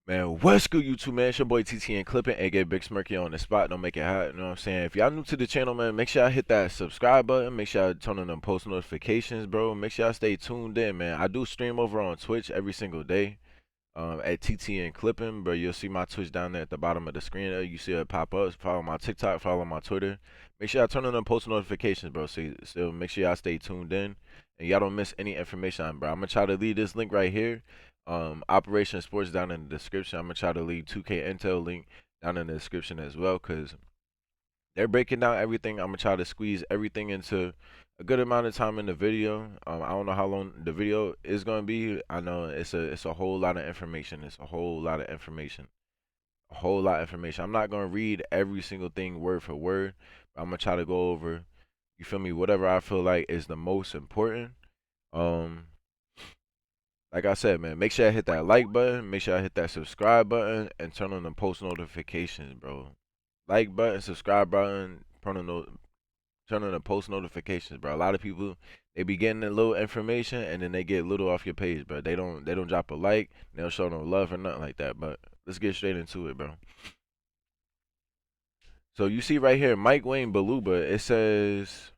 Man, what's good, YouTube, man? It's your boy TT and Clippin, aka Big Smirky on the spot. Don't make it hot, you know what I'm saying? If y'all new to the channel, man, make sure y'all hit that subscribe button. Make sure y'all turn on them post notifications, bro. Make sure y'all stay tuned in, man. I do stream over on Twitch every single day at TT and Clippin, bro. You'll see my Twitch down there at the bottom of the screen. There. You see it pop up. Follow my TikTok, follow my Twitter. Make sure y'all turn on them post notifications, bro. So make sure y'all stay tuned in and y'all don't miss any information, bro. I'm going to try to leave this link right here. Operation Sports down in the description. I'm gonna try to leave 2K Intel link down in the description as well, cause they're breaking down everything. I'm gonna try to squeeze everything into a good amount of time in the video. I don't know how long the video is gonna be. I know it's a whole lot of information. It's a whole lot of information. A whole lot of information. I'm not gonna read every single thing word for word. But I'm gonna try to go over. You feel me? Whatever I feel like is the most important. Um, like I said, man, make sure I hit that like button, make sure I hit that subscribe button, and turn on the post notifications, bro. Like button, subscribe button, turn on the post notifications, bro. A lot of people they be getting a little information and then they get little off your page, bro. They don't drop a like, they don't show no love or nothing like that. But let's get straight into it, bro. So you see right here, Mike Wayne Beluba. It says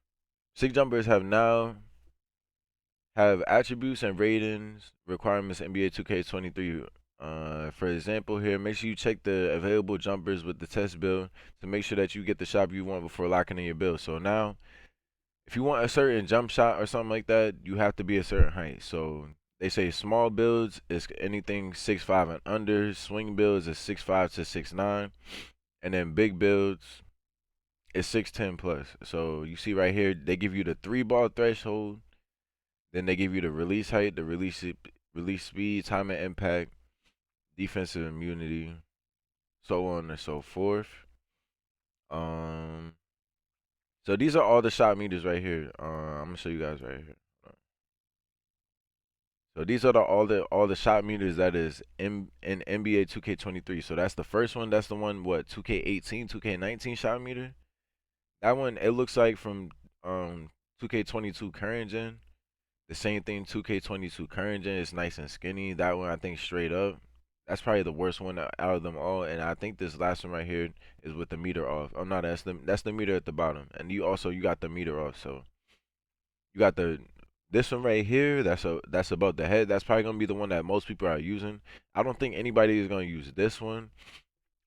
six jumpers have attributes and ratings requirements NBA 2K23. For example, here, make sure you check the available jumpers with the test build to make sure that you get the shot you want before locking in your build. So now, if you want a certain jump shot or something like that, you have to be a certain height. So they say small builds is anything 6'5" and under. Swing builds is 6'5" to 6'9", and then big builds is 6'10" plus. So you see right here, they give you the 3-ball threshold. Then they give you the release height, the release speed, time and impact, defensive immunity, so on and so forth. Um, so these are all the shot meters right here. I'm gonna show you guys right here. So these are all the shot meters that is in NBA 2K23. So that's the first one. That's the one what 2K18, 2K19 shot meter. That one it looks like from 2K22 current gen. The same thing 2K22 current gen is nice and skinny. That one I think straight up. That's probably the worst one out of them all. And I think this last one right here is with the meter off. Oh no, that's the meter at the bottom. And you got the meter off. So you got this one right here. That's above the head. That's probably gonna be the one that most people are using. I don't think anybody is gonna use this one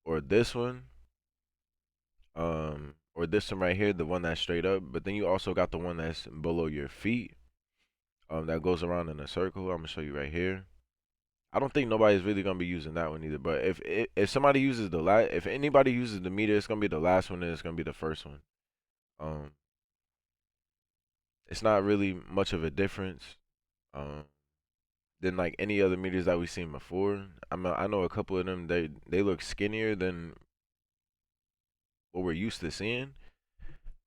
or this one. Or this one right here, the one that's straight up. But then you also got the one that's below your feet. That goes around in a circle. I'm gonna show you right here. I don't think nobody's really gonna be using that one either. But if somebody uses if anybody uses the meter, it's gonna be the last one and it's gonna be the first one. Um, it's not really much of a difference. Um, than like any other meters that we've seen before. I know a couple of them. They look skinnier than what we're used to seeing.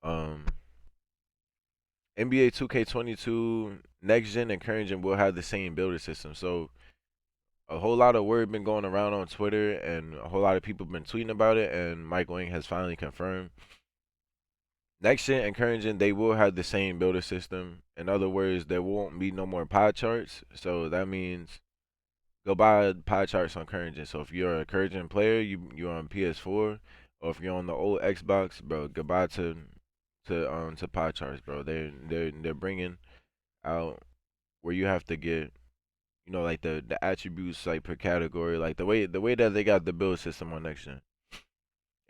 Um, NBA 2K22 next gen and current gen will have the same builder system. So a whole lot of word been going around on Twitter, and a whole lot of people been tweeting about it. And Mike Wing has finally confirmed next gen and current gen they will have the same builder system. In other words, there won't be no more pie charts. So that means go buy pie charts on current gen. So if you're a current gen player, you're on PS4, or if you're on the old Xbox, bro, goodbye to pie charts, bro. They're bringing out where you have to get like the attributes like per category, like the way that they got the build system on next gen.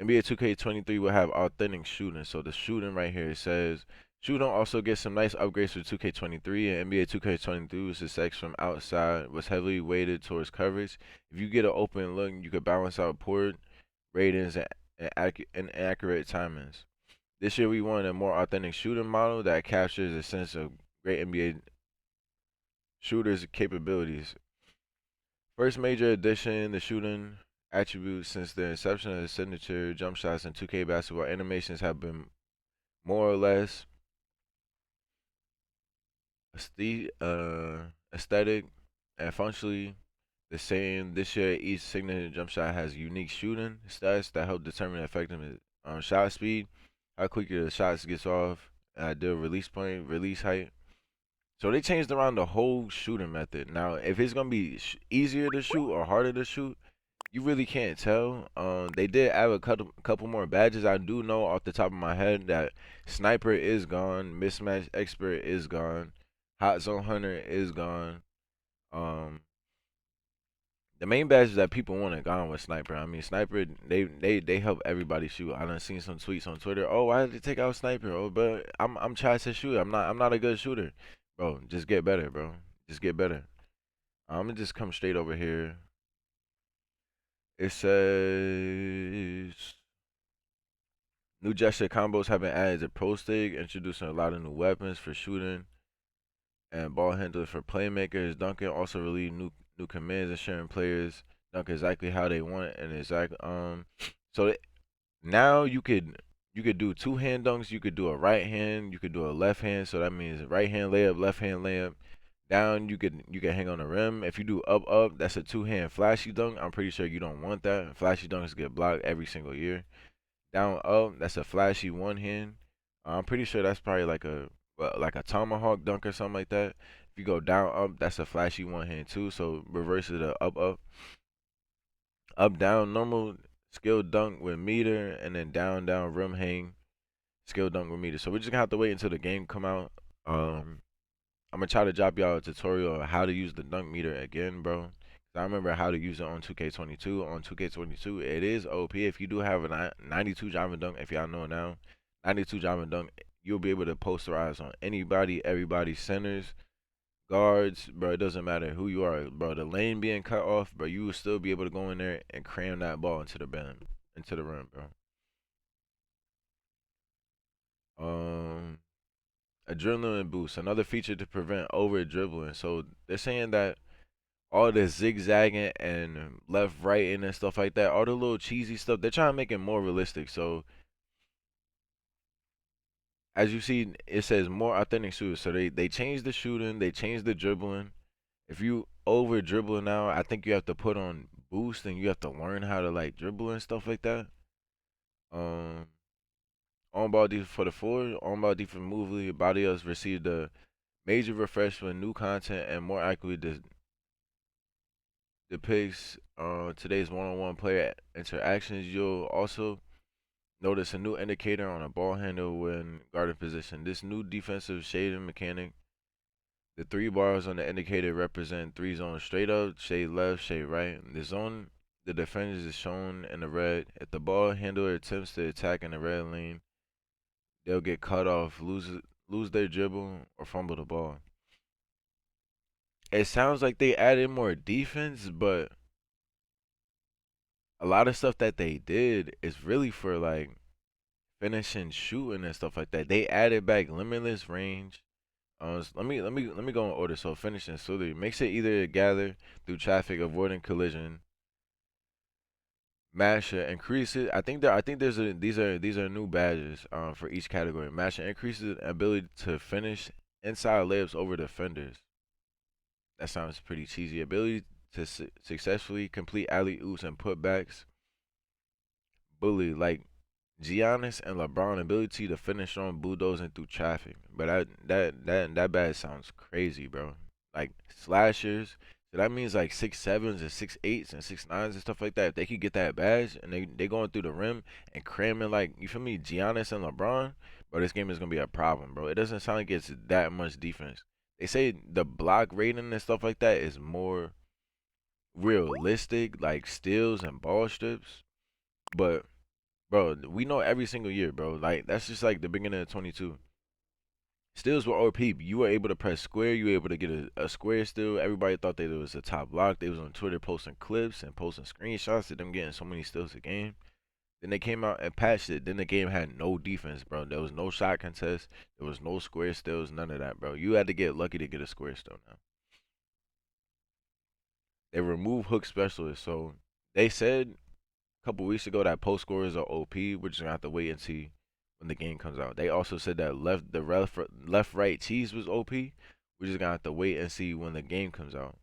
NBA 2K23 will have authentic shooting. So the shooting right here says shooting also gets some nice upgrades for 2K23, and NBA 2K22 success from outside was heavily weighted towards coverage. If you get an open look, you could balance out poor ratings and accurate timings. This year we wanted a more authentic shooting model that captures a sense of great NBA shooters' capabilities. First major addition, the shooting attributes since the inception of the signature jump shots in 2K basketball animations have been more or less aesthetic and functionally the same. This year, each signature jump shot has unique shooting stats that help determine effectiveness. Shot speed, how quickly the shots gets off, ideal release point, release height. So they changed around the whole shooting method. Now, if it's gonna be easier to shoot or harder to shoot, you really can't tell. They did add a couple more badges. I do know off the top of my head that sniper is gone, mismatch expert is gone, hot zone hunter is gone. Um, the main badges that people want are gone with sniper. I mean, sniper they help everybody shoot. I done seen some tweets on Twitter. Oh, why did they take out sniper? Oh, but I'm trying to shoot. I'm not a good shooter, bro. Just get better, bro. Just get better. I'm gonna just come straight over here. It says new gesture combos have been added to Pro Stick, introducing a lot of new weapons for shooting and ball handlers for playmakers. Duncan also released new commands ensuring players dunk exactly how they want and exact so now you could do two hand dunks, you could do a right hand, you could do a left hand, so that means right hand layup, left hand layup. Down you can hang on the rim. If you do up, that's a two hand flashy dunk. I'm pretty sure you don't want that. Flashy dunks get blocked every single year. Down up, that's a flashy one hand. I'm pretty sure that's probably like a tomahawk dunk or something like that. If you go down up, that's a flashy one hand too. So reverse it to up down normal skill dunk with meter, and then down rim hang skill dunk with meter. So we're just gonna have to wait until the game come out. I'm gonna try to drop y'all a tutorial on how to use the dunk meter again, bro. I remember how to use it on 2K22. On 2K22, it is OP. If you do have a 92 driving dunk, if y'all know now, 92 driving dunk, you'll be able to posterize on anybody, everybody, centers, guards, bro. It doesn't matter who you are, bro. The lane being cut off, bro, you will still be able to go in there and cram that ball into the rim, bro. Um, Adrenaline boost, another feature to prevent over dribbling. So they're saying that all the zigzagging and left, right, and stuff like that, all the little cheesy stuff, they're trying to make it more realistic. So as you see, it says more authentic shooters. So they changed the shooting, they changed the dribbling. If you over dribbling now, I think you have to put on boost and you have to learn how to like dribble and stuff like that. Um, on ball defense for the forward, on ball defense movely, body else received a major refresh with new content and more accurately depicts today's one-on-one player interactions. You'll also notice a new indicator on a ball handle when guarding position. This new defensive shading mechanic, the three bars on the indicator represent three zones: straight up, shade left, shade right. The zone the defenders is shown in the red. If the ball handler attempts to attack in the red lane, they'll get cut off, lose their dribble, or fumble the ball. It sounds like they added more defense, but a lot of stuff that they did is really for like finishing, shooting, and stuff like that. They added back limitless range. Let me go in order. So finishing, so it makes it either gather through traffic, avoiding collision. Masher increases. I think these are new badges for each category. Masher increases the ability to finish inside layups over defenders. That sounds pretty cheesy. Ability to successfully complete alley oops and putbacks. Bully like Giannis and LeBron ability to finish on bulldozing through traffic. But that bad sounds crazy, bro. Like slashers. So that means like 6'7s and 6'8s and 6'9s and stuff like that. If they could get that badge and they going through the rim and cramming like you feel me, Giannis and LeBron, bro, this game is gonna be a problem, bro. It doesn't sound like it's that much defense. They say the block rating and stuff like that is more realistic, like steals and ball strips. But bro, we know every single year, bro. Like that's just like the beginning of 22. Steals were OP. You were able to press square. You were able to get a square steal. Everybody thought that it was a top block. They was on Twitter posting clips and posting screenshots of them getting so many steals a game. Then they came out and patched it. Then the game had no defense, bro. There was no shot contest. There was no square steals. None of that, bro. You had to get lucky to get a square steal now. They removed hook specialists. So they said couple weeks ago that post scorers are OP. We're just gonna have to wait and see when the game comes out. They also said that left right cheese was OP. We're just gonna have to wait and see when the game comes out.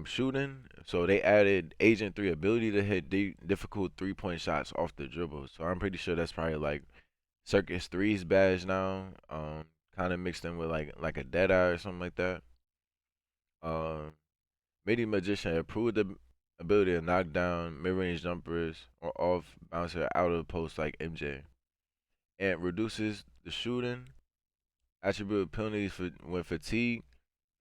Shooting. So they added Agent 3 ability to hit difficult 3-point shots off the dribble. So I'm pretty sure that's probably like Circus 3's badge now. Kind of mixed in with like a Deadeye or something like that. Um, Midi Magician improved the ability to knock down mid-range jumpers or off bouncer out of the post like MJ, and reduces the shooting attribute penalties for when fatigued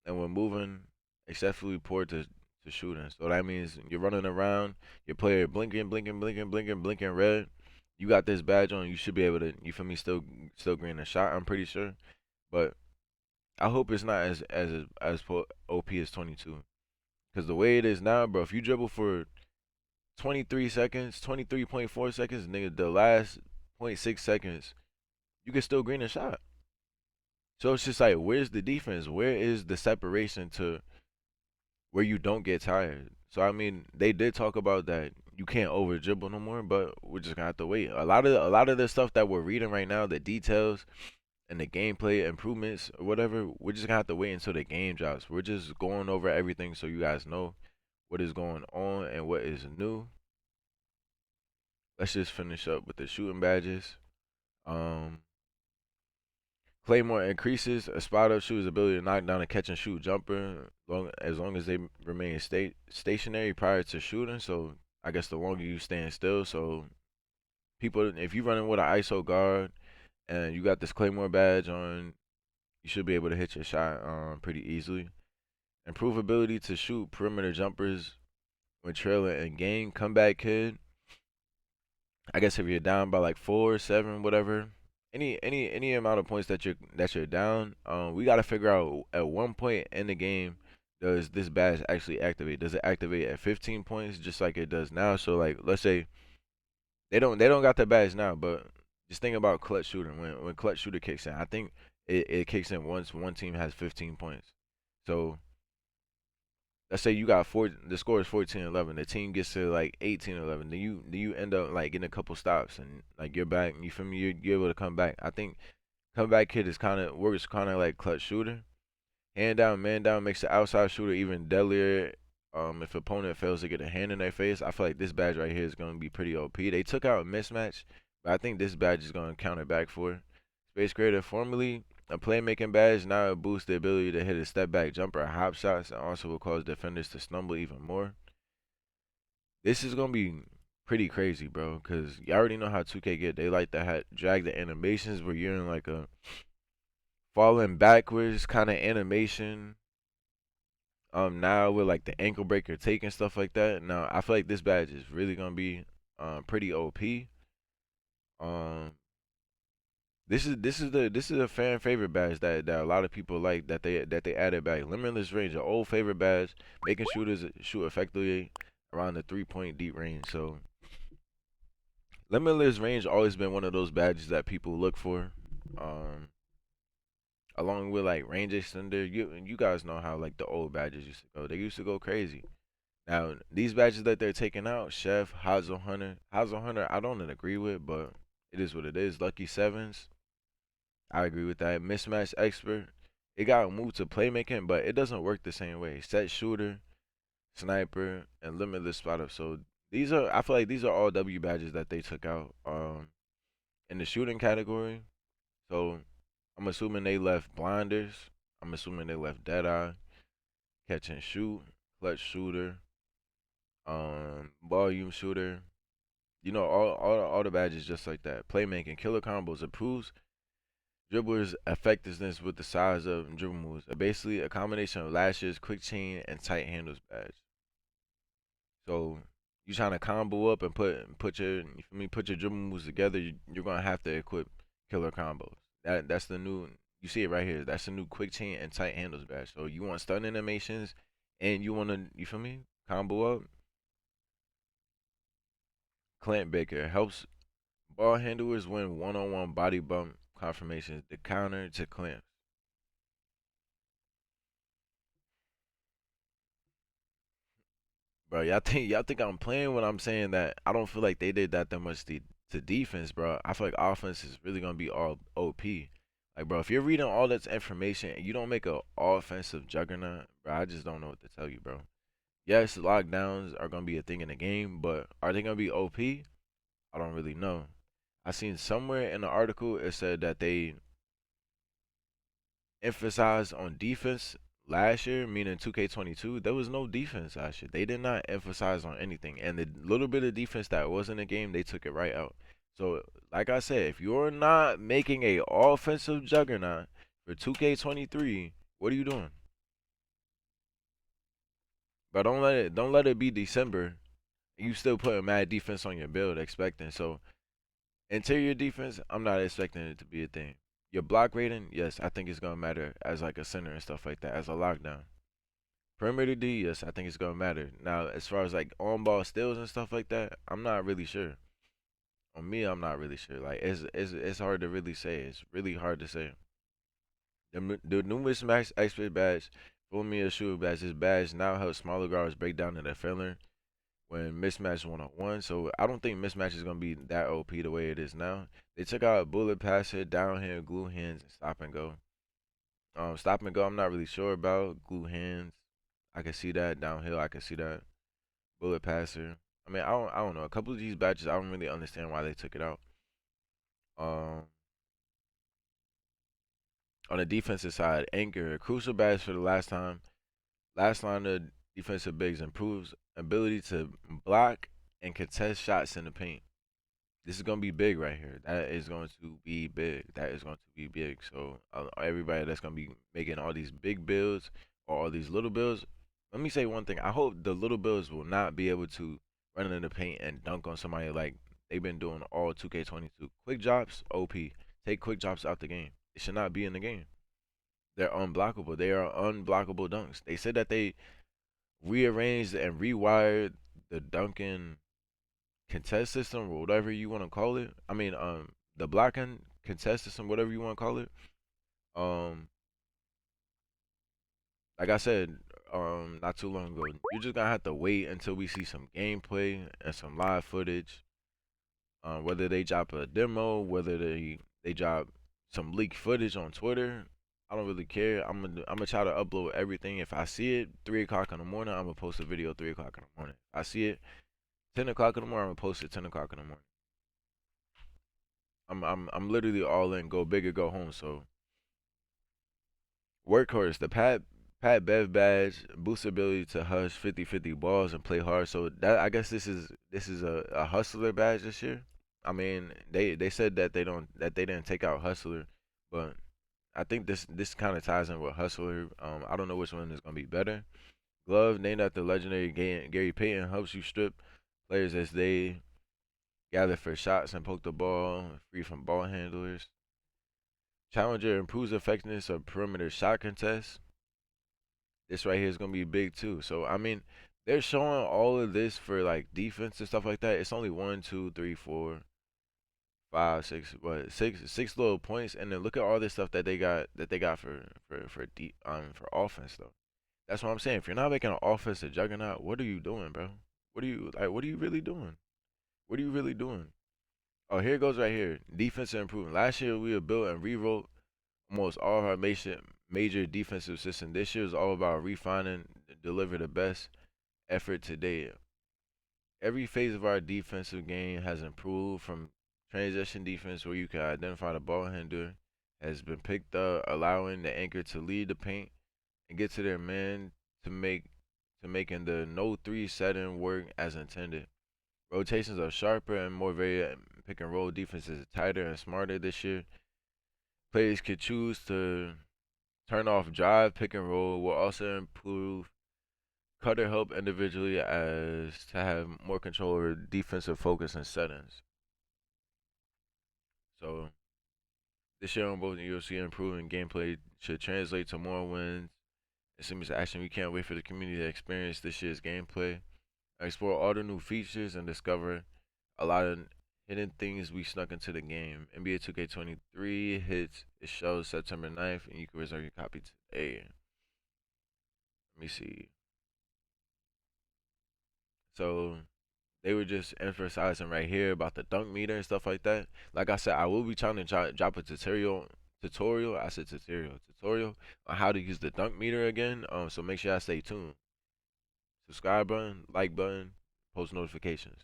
and when moving excessively poor to shooting. So that means you're running around, your player blinking, blinking, blinking, blinking, blinking red. You got this badge on, you should be able to. You feel me? Still green a shot. I'm pretty sure, but I hope it's not as OP as 22. Because the way it is now, bro, if you dribble for 23 seconds, 23.4 seconds, nigga, the last point 6 seconds, you can still green a shot. So it's just like, where's the defense? Where is the separation to where you don't get tired? So I mean, they did talk about that you can't over dribble no more, but we're just gonna have to wait. A lot of the stuff that we're reading right now, the details and the gameplay improvements or whatever, we're just gonna have to wait until the game drops. We're just going over everything so you guys know what is going on and what is new. Let's just finish up with the shooting badges. Um, Claymore increases a spot up shooter's ability to knock down a catch and shoot jumper as long as they remain stationary prior to shooting. So I guess the longer you stand still. So people, if you running with an ISO guard and you got this Claymore badge on, you should be able to hit your shot pretty easily. Improve ability to shoot perimeter jumpers when trailing and game. Comeback kid. I guess if you're down by like 4, 7, whatever, any amount of points that you're down, we gotta figure out at one point in the game, does this badge actually activate? Does it activate at 15 points just like it does now? So like, let's say they don't got the badge now, but just think about clutch shooter. When clutch shooter kicks in, I think it kicks in once one team has 15 points. So let's say you got four, the score is 14-11, the team gets to like 18-11, then you end up like getting a couple stops and like you're back, you feel me, you're able to come back. I think comeback kid is kind of works kind of like clutch shooter. Hand down, man down makes the outside shooter even deadlier. If opponent fails to get a hand in their face, I feel like this badge right here is gonna be pretty OP. They took out a mismatch, but I think this badge is gonna counter back for it. Space Creator, formerly a playmaking badge, now it boosts the ability to hit a step back jumper or hop shots, and also will cause defenders to stumble even more. This is gonna be pretty crazy, bro, because you already know how 2K get. They like to drag the animations where you're in like a falling backwards kind of animation. Now with like the ankle breaker take and stuff like that. Now I feel like this badge is really gonna be pretty OP. Um, this is a fan favorite badge that a lot of people like that they added back. Limitless range, an old favorite badge, making shooters shoot effectively around the 3-point deep range. So limitless range always been one of those badges that people look for. Um, Along with like range extender, you guys know how like the old badges used to go. They used to go crazy. Now these badges that they're taking out, Chef, Hazel Hunter, I don't agree with, but it is what it is. Lucky Sevens, I agree with that. Mismatch expert, it got moved to playmaking, but it doesn't work the same way. Set shooter, sniper, and limitless spot up. So I feel like these are all W badges that they took out in the shooting category. So I'm assuming they left blinders. I'm assuming they left deadeye, catch and shoot, clutch shooter, volume shooter. You know, all the badges just like that. Playmaking, killer combos, improves dribblers' effectiveness with the size of dribble moves. Basically, a combination of lashes, quick chain, and tight handles badge. So you trying to combo up and put your dribble moves together. You're gonna have to equip killer combos. That's the new. You see it right here. That's the new quick chain and tight handles badge. So you want stun animations, and you wanna combo up. Clamp Baker helps ball handlers win one-on-one body bump confirmations. The counter to clamps. Bro, y'all think I'm playing when I'm saying that I don't feel like they did that much to defense, bro. I feel like offense is really gonna be all OP. Like, bro, if you're reading all this information and you don't make a offensive juggernaut, bro, I just don't know what to tell you, bro. Yes, lockdowns are gonna be a thing in the game, but are they gonna be OP? I don't really know. I seen somewhere in the article it said that they emphasize on defense last year, meaning 2K22, there was no defense last year. They did not emphasize on anything, and the little bit of defense that was in the game, they took it right out. So, like I said, if you're not making a offensive juggernaut for 2K23, what are you doing? But don't let it be December. You still putting mad defense on your build, expecting. So interior defense, I'm not expecting it to be a thing. Your block rating, yes, I think it's gonna matter as like a center and stuff like that, as a lockdown. Perimeter D, yes, I think it's gonna matter. Now, as far as like on ball steals and stuff like that, I'm not really sure. On me, I'm not really sure. Like it's hard to really say. It's really hard to say. The new mismatch expert badge, for me a shooter badge. This badge now helps smaller guards break down in the filler when mismatch 1-on-1. So I don't think mismatch is gonna be that OP the way it is now. They took out bullet passer, downhill, glue hands, and stop and go. Stop and go, I'm not really sure about. Glue hands, I can see that. Downhill, I can see that. Bullet passer. I mean, I don't know. A couple of these batches, I don't really understand why they took it out. Um, on the defensive side, anchor, crucial badge for the last time. Last line of defensive bigs improves ability to block and contest shots in the paint. This is gonna be big right here. That is going to be big. That is going to be big. So everybody that's gonna be making all these big builds or all these little builds, let me say one thing. I hope the little builds will not be able to run in the paint and dunk on somebody like they've been doing all 2K22. Quick drops, OP. Take quick drops out the game. It should not be in the game. They're unblockable. They are unblockable dunks. They said that they rearranged and rewired the dunking contest system or whatever you want to call it. I mean, the blocking contest system, whatever you want to call it. Um, like I said, not too long ago, you're just gonna have to wait until we see some gameplay and some live footage. Whether they drop a demo, whether they drop some leaked footage on Twitter, I don't really care. I'm gonna try to upload everything. If I see it 3 o'clock in the morning, I'm gonna post a video 3 o'clock in the morning. If I see it 10 o'clock in the morning, I'm gonna post it 10 o'clock in the morning. I'm literally all in. Go big or go home. So workhorse, the Pat Bev badge boosts ability to hush 50-50 balls and play hard. So that I guess this is a hustler badge this year. I mean they said that they didn't take out hustler, but I think this kind of ties in with hustler. I don't know which one is gonna be better. Glove named after legendary Gary Payton helps you strip players as they gather for shots and poke the ball free from ball handlers. Challenger improves effectiveness of perimeter shot contests. This right here is gonna be big too. So I mean, they're showing all of this for like defense and stuff like that. It's only 1, 2, 3, 4, 5, 6, what six little points, and then look at all this stuff that they got for offense though. That's what I'm saying. If you're not making an offensive juggernaut, what are you doing, bro? What are you like? What are you really doing? What are you really doing? Oh, here it goes right here. Defensive improvement. Last year we have built and rewrote almost all of our major defensive system. This year is all about refining, deliver the best effort today. Every phase of our defensive game has improved from transition defense, where you can identify the ball handler, has been picked up, allowing the anchor to lead the paint and get to their man to making the no three setting work as intended. Rotations are sharper and more varied. Pick and roll defense is tighter and smarter this year. Players could choose to turn off drive, pick and roll, will also improve cutter help individually as to have more control over defensive focus and settings. So this year on both you'll see improving gameplay should translate to more wins and seamless action. We can't wait for the community to experience this year's gameplay, explore all the new features, and discover a lot of hidden things we snuck into the game. NBA 2K23 hits its show September 9th, and you can reserve your copy today. Let me see. So they were just emphasizing right here about the dunk meter and stuff like that. Like I said, I will be trying to drop a tutorial. I said tutorial on how to use the dunk meter again. So make sure I stay tuned. Subscribe button, like button, post notifications.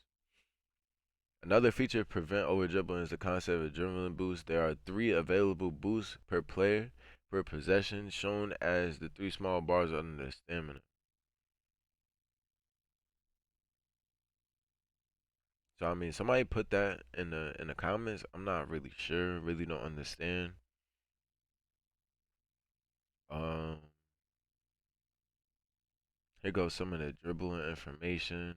Another feature prevent over dribbling is the concept of dribbling boost. There are 3 available boosts per player per possession, shown as the three small bars under the stamina. So I mean, somebody put that in the comments. I'm not really sure. Really don't understand. Um, Here goes some of the dribbling information.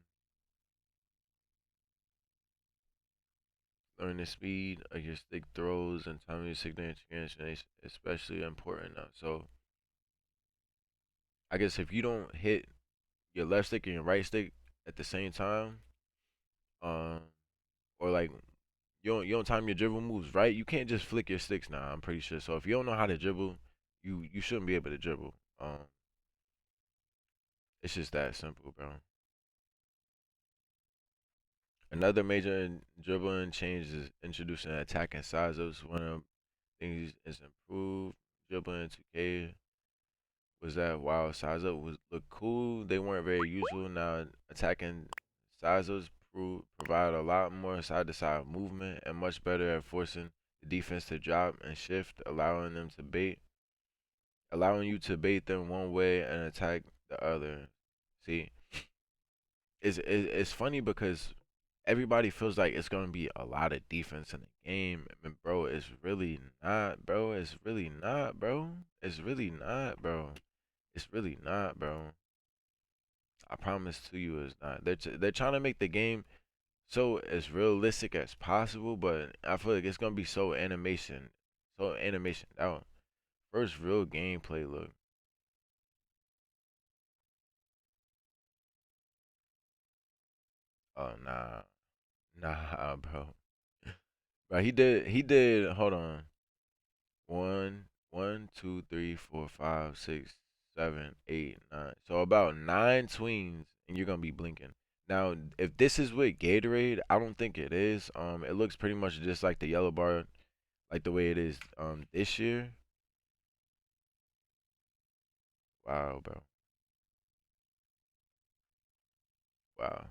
Learn the speed of your stick throws and time your signature is especially important now. So I guess if you don't hit your left stick and your right stick at the same time, um, or like you don't time your dribble moves right, you can't just flick your sticks now. I'm pretty sure. So if you don't know how to dribble, you shouldn't be able to dribble. It's just that simple, bro. Another major dribbling change is introducing attacking sizes. One of the things is improved dribbling in 2K was that while size up was look cool, they weren't very useful. Now attacking sizes provide a lot more side to side movement and much better at forcing the defense to drop and shift, allowing you to bait them one way and attack the other. See, it's funny because everybody feels like it's gonna be a lot of defense in the game, and bro, it's really not, bro. It's really not, bro. It's really not, bro. It's really not, bro. I promise to you, it's not. They're trying to make the game so as realistic as possible, but I feel like it's gonna be so animation out. First real gameplay look. Oh nah, nah, bro. Bro, he did. Hold on. One, two, three, four, five, six, 7, 8, 9. So about 9 tweens, and you're gonna be blinking. Now, if this is with Gatorade, I don't think it is. It looks pretty much just like the yellow bar, like the way it is this year. Wow, bro. Wow.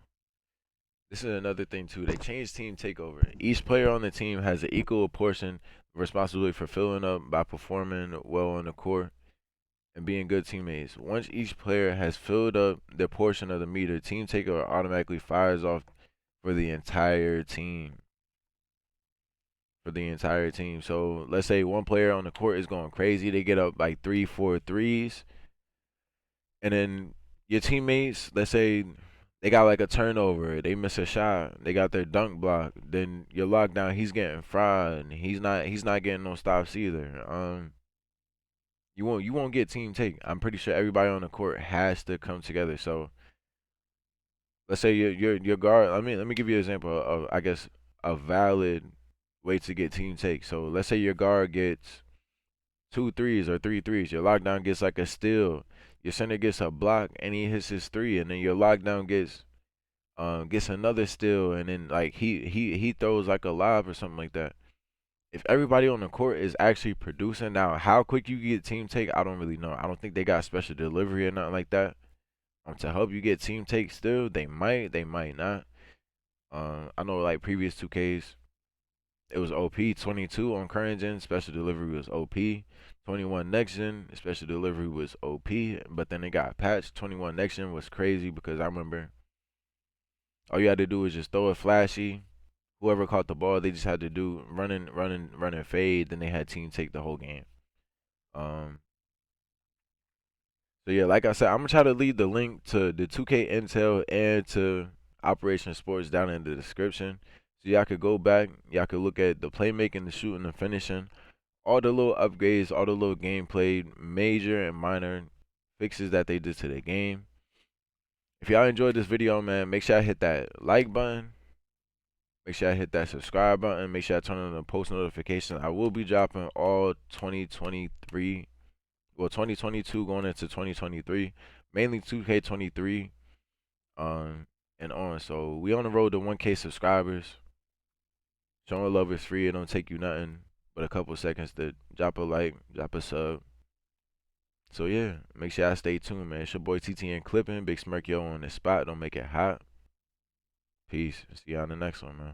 This is another thing too. They changed team takeover. Each player on the team has an equal portion of responsibility for filling up by performing well on the court and being good teammates. Once each player has filled up their portion of the meter, team takeover automatically fires off for the entire team. For the entire team. So let's say one player on the court is going crazy. They get up like 3, 4 threes, and then your teammates, let's say they got like a turnover, they miss a shot, they got their dunk block. Then your lockdown, he's getting fried, and he's not getting no stops either. You won't get team take. I'm pretty sure everybody on the court has to come together. So let's say your guard. Let me give you an example of, I guess, a valid way to get team take. So let's say your guard gets 2 threes or 3 threes. Your lockdown gets like a steal. Your center gets a block and he hits his three, and then your lockdown gets another steal, and then like he throws like a lob or something like that. If everybody on the court is actually producing, now how quick you get team take, I don't really know. I don't think they got special delivery or nothing like that. To help you get team take still, they might not. I know like previous 2Ks, it was OP. 22 on current gen, special delivery was OP. 21 next gen, special delivery was OP. But then it got patched. 21 next gen was crazy because I remember all you had to do was just throw a flashy. Whoever caught the ball, they just had to do running fade. Then they had team take the whole game. Um, so yeah, like I said, I'm gonna try to leave the link to the 2K Intel and to Operation Sports down in the description, so y'all could go back, y'all could look at the playmaking, the shooting, the finishing, all the little upgrades, all the little gameplay, major and minor fixes that they did to the game. If y'all enjoyed this video, man, make sure I hit that like button. Make sure I hit that subscribe button. Make sure I turn on the post notifications. I will be dropping all 2023, well, 2022 going into 2023, mainly 2K23, and on. So we on the road to 1K subscribers. Showing love is free. It don't take you nothing but a couple seconds to drop a like, drop a sub. So yeah, make sure I stay tuned, man. It's your boy TTN Clippin, Big Smirk Yo on the spot. Don't make it hot. Peace. See y'all on the next one, man.